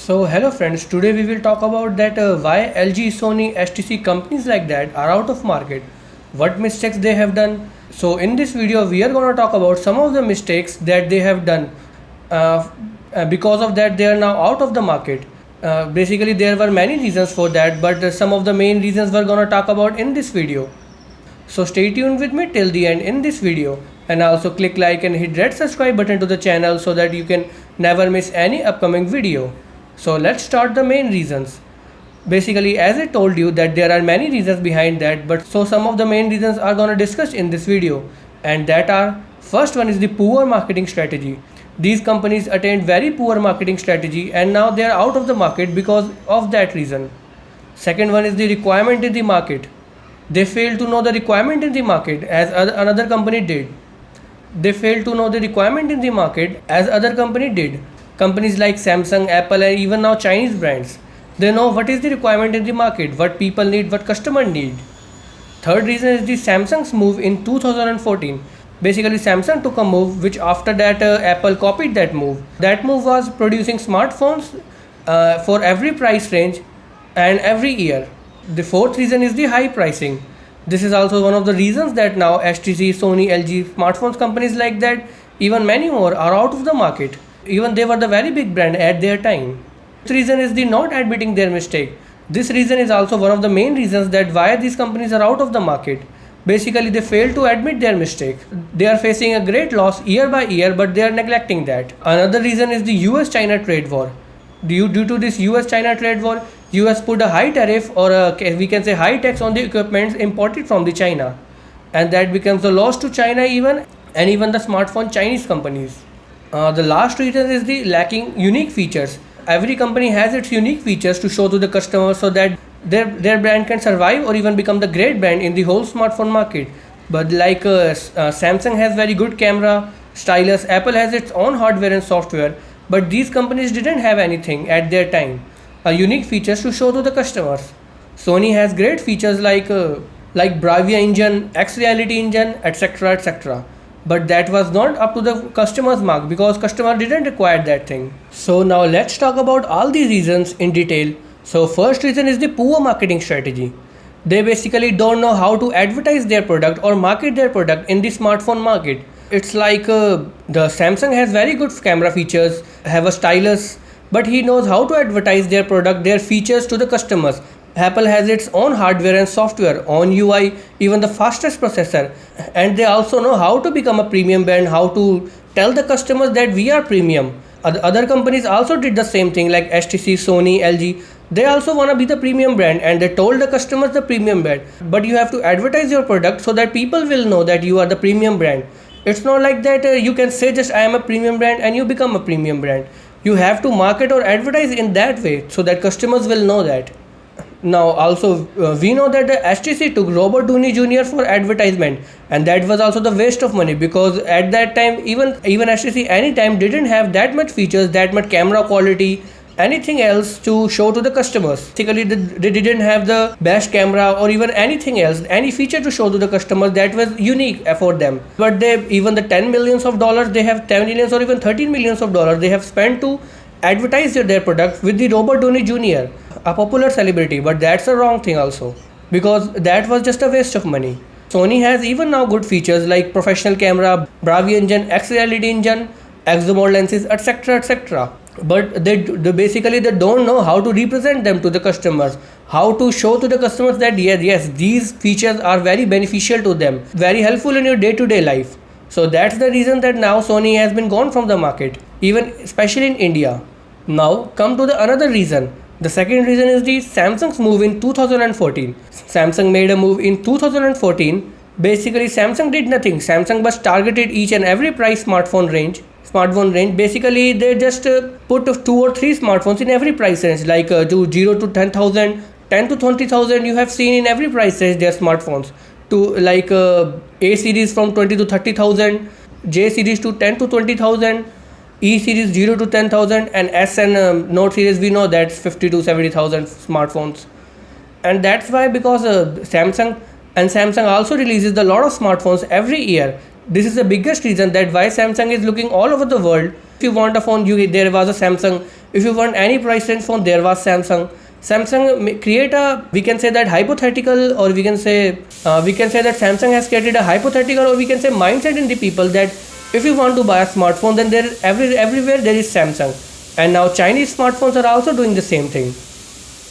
So hello friends, today we will talk about that why LG, Sony, HTC companies like that are out of market, what mistakes they have done. So in this video we are going to talk about some of the mistakes that they have done. Uh, because of that they are now out of the market. Basically there were many reasons for that, but some of the main reasons we're going to talk about in this video. So stay tuned with me till the end in this video, and also click like and hit red subscribe button to the channel so that you can never miss any upcoming video. So let's start the main reasons. Basically, as I told you that there are many reasons behind that, but so some of the main reasons are gonna discuss in this video, and that are, first one is the poor marketing strategy. These companies attained very poor marketing strategy and now they are out of the market because of that reason. Second one is the requirement in the market. They failed to know the requirement in the market as another company did. They failed to know the requirement in the market as other company did. Companies like Samsung, Apple, and even now Chinese brands, they know what is the requirement in the market, what people need, what customer need. Third reason is the Samsung's move in 2014. Basically Samsung took a move which after that Apple copied that move. That move was producing smartphones for every price range and every year. The fourth reason is the high pricing. This is also one of the reasons that now HTC, Sony, LG, smartphones companies like that, even many more are out of the market. Even they were the very big brand at their time. Fifth reason is the not admitting their mistake. This reason is also one of the main reasons that why these companies are out of the market. Basically they fail to admit their mistake. They are facing a great loss year by year, but they are neglecting that. Another reason is the US-China trade war. Due to this US-China trade war, US put a high tariff or we can say high tax on the equipment imported from the China, and that becomes a loss to China even and even the smartphone Chinese companies. The last reason is the lacking unique features. Every company has its unique features to show to the customer so that their brand can survive or even become the great brand in the whole smartphone market. But like Samsung has very good camera, stylus, Apple has its own hardware and software, but these companies didn't have anything at their time, unique features to show to the customers. Sony has great features like Bravia engine, X Reality engine, etc., etc. But that was not up to the customer's mark because customer didn't require that thing. So now let's talk about all these reasons in detail. So first reason is the poor marketing strategy. They basically don't know how to advertise their product or market their product in the smartphone market. It's like the Samsung has very good camera features, have a stylus, but he knows how to advertise their product, their features to the customers. Apple has its own hardware and software, own UI, even the fastest processor, and they also know how to become a premium brand, how to tell the customers that we are premium. Other companies also did the same thing like HTC, Sony, LG. They also want to be the premium brand and they told the customers the premium brand. But you have to advertise your product so that people will know that you are the premium brand. It's not like that you can say just I am a premium brand and you become a premium brand. You have to market or advertise in that way so that customers will know that. Now also we know that the HTC took Robert Downey Jr. for advertisement, and that was also the waste of money because at that time even HTC anytime didn't have that much features, that much camera quality, anything else to show to the customers. Basically they didn't have the best camera or even anything else, any feature to show to the customers that was unique for them. But they even the $10 millions of dollars they have, 10 millions or even 13 millions of dollars they have spent to advertise their product with the Robert Downey Jr., a popular celebrity, but that's a wrong thing also because that was just a waste of money. Sony has even now good features like professional camera, Bravia engine, X Reality engine, exomode lenses, etc., etc. But they basically they don't know how to represent them to the customers, how to show to the customers that yes these features are very beneficial to them, very helpful in your day-to-day life. So that's the reason that now Sony has been gone from the market, even especially in India. Now come to the another reason. The second reason is the Samsung's move in 2014. Samsung made a move in 2014. Basically Samsung did nothing. Samsung was targeted each and every price smartphone range. Basically they just put 2 or 3 smartphones in every price range, like 0 to 10,000, 10 to 20,000. You have seen in every price range their smartphones, to like A series from 20 to 30,000, J series to 10 to 20,000, E series 0 to 10,000, and S and Note series we know that's 50 to 70,000 smartphones. And that's why because Samsung also releases a lot of smartphones every year. This is the biggest reason that why Samsung is looking all over the world. If you want a phone, there was a Samsung If you want any price range phone, there was Samsung. Create a, we can say that hypothetical, or we can say that Samsung has created a hypothetical, or we can say mindset in the people that if you want to buy a smartphone, then there everywhere there is Samsung. And now Chinese smartphones are also doing the same thing.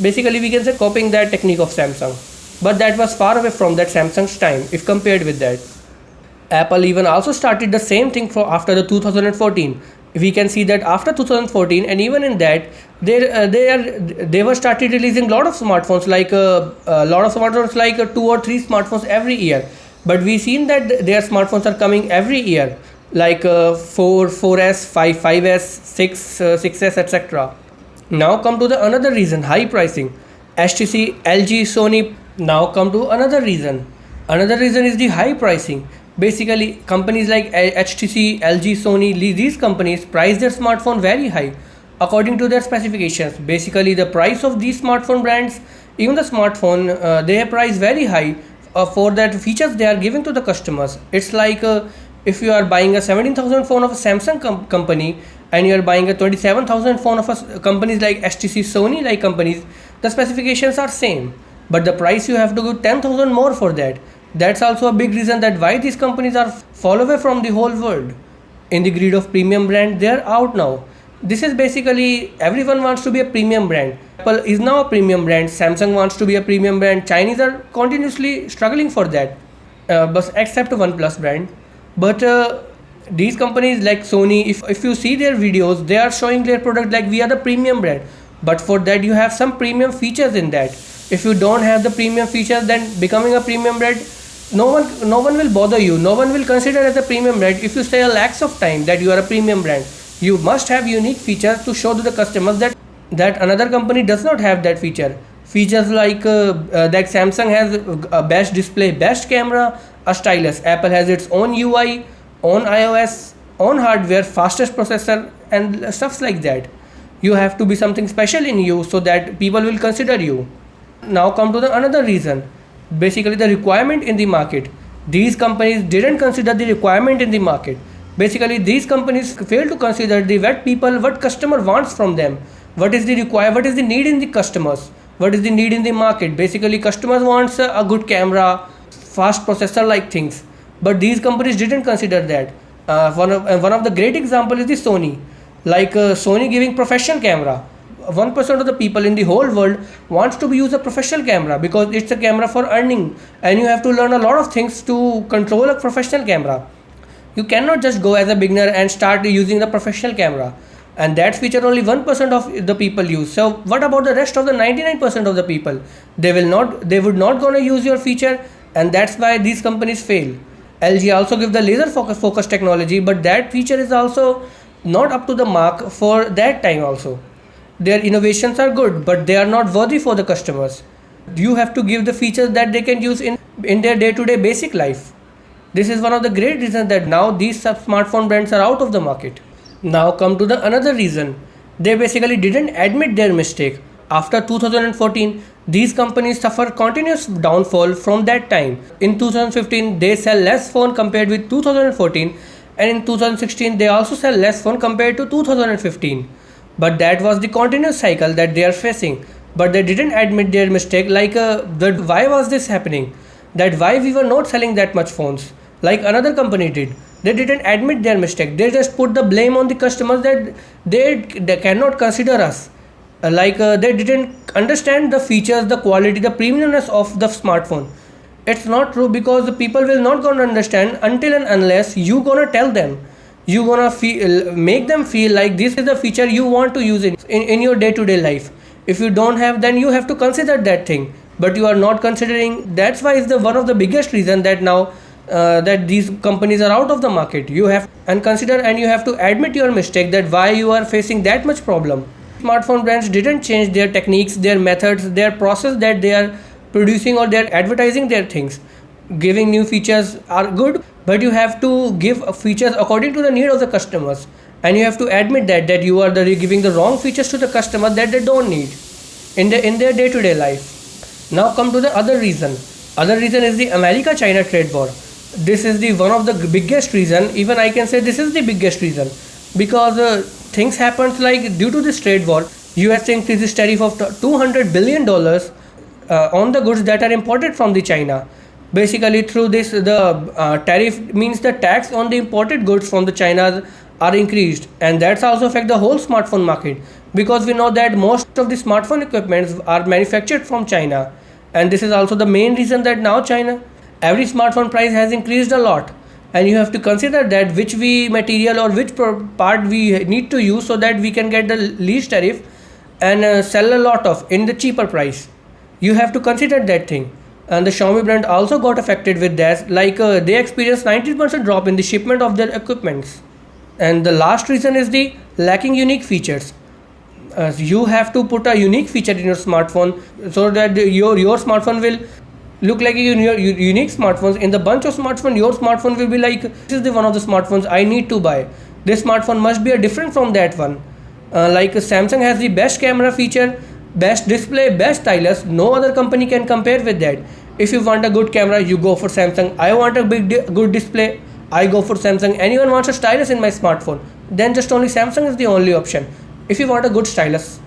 Basically, we can say copying that technique of Samsung. But that was far away from that Samsung's time if compared with that. Apple even also started the same thing for after the 2014. We can see that after 2014, and even in that, they were started releasing lot of smartphones, like two or three smartphones every year. But we seen that their smartphones are coming every year, like 4s, 5s, 6s, etc. Now come to the another reason, high pricing. HTC, LG, Sony. Now come to another reason. Another reason is the high pricing. Basically, companies like HTC, LG, Sony, these companies price their smartphone very high according to their specifications. Basically, the price of these smartphone brands, even the smartphone, they price very high for that features they are giving to the customers. It's like if you are buying a 17,000 phone of a Samsung company, and you are buying a 27,000 phone of companies like HTC, Sony like companies, the specifications are same, but the price you have to give 10,000 more for that. That's also a big reason that why these companies are fall away from the whole world. In the greed of premium brand, they are out now. This is basically everyone wants to be a premium brand. Apple is now a premium brand. Samsung wants to be a premium brand. Chinese are continuously struggling for that, but except OnePlus brand. But these companies like Sony, if you see their videos, they are showing their product like we are the premium brand. But for that you have some premium features in that. If you don't have the premium features, then becoming a premium brand, no one will bother you. No one will consider as a premium brand. If you say a lakhs of time that you are a premium brand, you must have unique features to show to the customers that another company does not have that feature. Features like that Samsung has a best display, best camera, a stylus. Apple has its own UI, own iOS, own hardware, fastest processor, and stuffs like that. You have to be something special in you so that people will consider you. Now come to the another reason. Basically, the requirement in the market. These companies didn't consider the requirement in the market. Basically, these companies fail to consider what customer wants from them. What is the need in the customers? What is the need in the market? Basically, customers wants a good camera, fast processor like things. But these companies didn't consider that. One of the great example is the Sony. Like Sony giving professional camera. 1% of the people in the whole world wants to use a professional camera because it's a camera for earning, and you have to learn a lot of things to control a professional camera. You cannot just go as a beginner and start using the professional camera, and that feature only 1% of the people use. So what about the rest of the 99% of the people? They would not gonna use your feature, and that's why these companies fail. LG also give the laser focus technology, but that feature is also not up to the mark for that time also. Their innovations are good, but they are not worthy for the customers. You have to give the features that they can use in their day-to-day basic life. This is one of the great reasons that now these smartphone brands are out of the market. Now come to the another reason. They basically didn't admit their mistake. After 2014, these companies suffer continuous downfall from that time. In 2015, they sell less phone compared with 2014, and in 2016, they also sell less phone compared to 2015. But that was the continuous cycle that they are facing. But they didn't admit their mistake. Like why was this happening? That why we were not selling that much phones like another company did. They didn't admit their mistake. They just put the blame on the customers that they cannot consider us. They didn't understand the features, the quality, the premiumness of the smartphone. It's not true, because the people will not gonna understand until and unless you gonna tell them. You gonna make them feel like this is the feature you want to use in your day-to-day life. If you don't have, then you have to consider that thing, but you are not considering. That's why it's the one of the biggest reason that now that these companies are out of the market. You have and consider, and you have to admit your mistake, that why you are facing that much problem. Smartphone brands didn't change their techniques, their methods, their process that they are producing or they are advertising their things. Giving new features are good, but you have to give features according to the need of the customers, and you have to admit that you are giving the wrong features to the customer that they don't need in their day-to-day life. Now come to the other reason. Other reason is the America-China trade war. This is the one of the biggest reason. Even I can say this is the biggest reason. because things happens like due to this trade war, USA increases tariff of $200 billion on the goods that are imported from the China. Basically, through this, the tariff means the tax on the imported goods from the China are increased, and that's also affect the whole smartphone market, because we know that most of the smartphone equipments are manufactured from China, and this is also the main reason that now China every smartphone price has increased a lot, and you have to consider that which we material or which part we need to use so that we can get the least tariff and sell a lot of in the cheaper price. You have to consider that thing. And the Xiaomi brand also got affected with that, like they experienced 90% drop in the shipment of their equipments. And the last reason is the lacking unique features. You have to put a unique feature in your smartphone so that your smartphone will look like a unique smartphones. In the bunch of smartphone, your smartphone will be like, this is the one of the smartphones I need to buy. This smartphone must be a different from that one. Like Samsung has the best camera feature, best display, best stylus. No other company can compare with that. If you want a good camera, you go for Samsung. I want a good display, I go for Samsung. Anyone wants a stylus in my smartphone, then just only Samsung is the only option. If you want a good stylus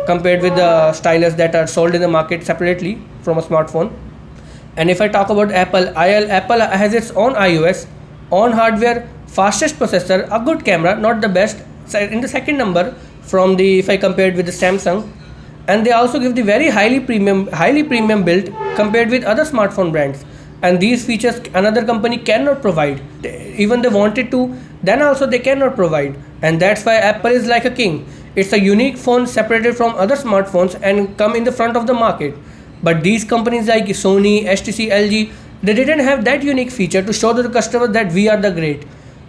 compared with the stylus that are sold in the market separately from a smartphone. And if I talk about Apple has its own iOS, own hardware, fastest processor, a good camera, not the best, in the second number from the, if I compare it with the Samsung, and they also give the very highly premium build compared with other smartphone brands. And these features another company cannot provide. Even they wanted to, then also they cannot provide. And that's why Apple is like a king. It's a unique phone separated from other smartphones and come in the front of the market. But these companies like Sony, HTC, LG, they didn't have that unique feature to show to the customer that we are the great.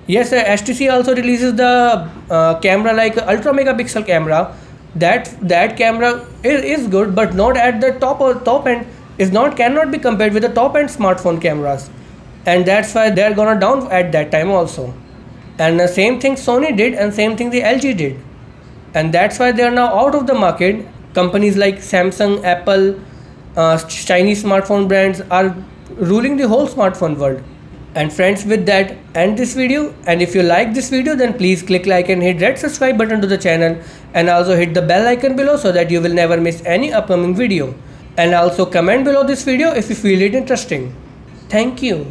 Yes, HTC also releases the camera like ultra megapixel camera. That camera is good, but not at the top end. Is not cannot be compared with the top end smartphone cameras, and that's why they're gonna down at that time also. And the same thing Sony did, and same thing the LG did, and that's why they are now out of the market. Companies like Samsung, Apple, Chinese smartphone brands are ruling the whole smartphone world. And friends, with that, end this video. And if you like this video, then please click like and hit red subscribe button to the channel, and also hit the bell icon below so that you will never miss any upcoming video. And also comment below this video if you feel it interesting. Thank you.